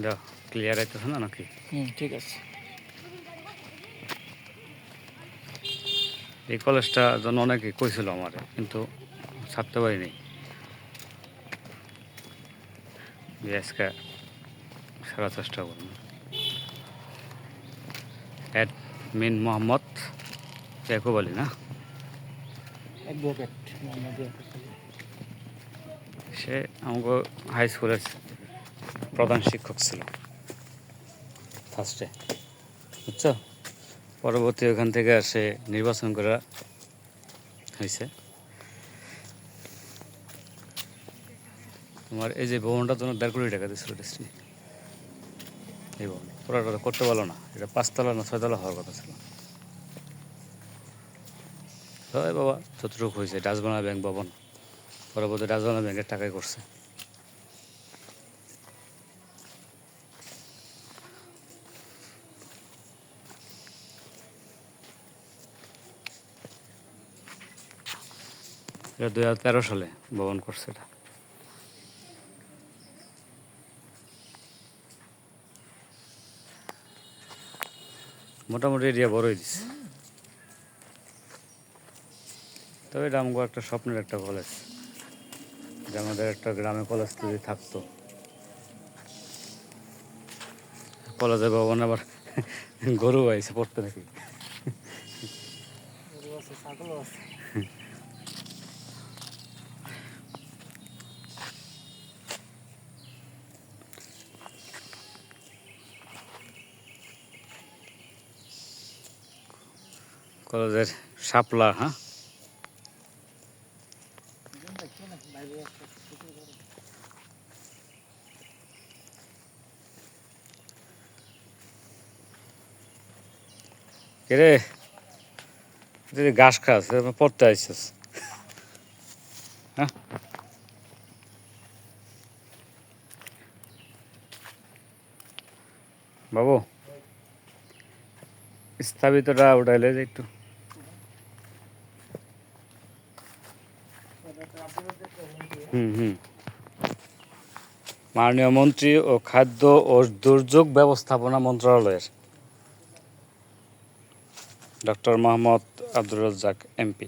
দাও ক্লিয়ার আইতেছে না নাকি? ঠিক আছে। এই কলেজটা জন্য অনেকে কইছিল আমার, কিন্তু ছাড়তে পারিনি। আজকে সারা চেষ্টা করব। অ্যাডমিন মোহাম্মদ ইয়াকুব আলী না? অ্যাডভোকেট মোহাম্মদ ইয়াকুব আলী। সে আমাকে হাই স্কুলের প্রধান শিক্ষক ছিল ফার্স্টে, বুঝছো? পরবর্তী ওখান থেকে সে নির্বাচন করা হয়েছে। তোমার এই যে ভবনটার জন্য 1.5 কোটি টাকা দিয়েছিল ডিস্ট্রিক্ট। এই ভবন পুরোটা করতে পারলো না, এটা 5তলা না 6তলা হওয়ার কথা ছিল। হয় বাবা, যতটুকু হয়েছে ডাচবাংলা ব্যাংক ভবন, পরবর্তী ডাচবাংলা ব্যাংকের টাকাই করছে। এটা 2013 সালে ভবন করছে এটা। মোটামুটি এরিয়া বড়ই দিচ্ছে। তবে এটা আমাকে একটা স্বপ্নের একটা কলেজ, যে আমাদের একটা গ্রামে কলেজ যদি থাকতো। কলেজের ভবন আবার গরু আইছে পড়তে নাকি। কলেজের শাপলা, হ্যাঁ রে, তুই ঘাস খাস পড়তে আইসিস? হ্যাঁ বাবু, স্থাপিতটা উঠাইলে যে একটু। হুম। মাননীয় মন্ত্রী ও খাদ্য ও দুর্যোগ ব্যবস্থাপনা মন্ত্রণালয়ের ডক্টর মোহাম্মদ আব্দুর রাজ্জাক এমপি।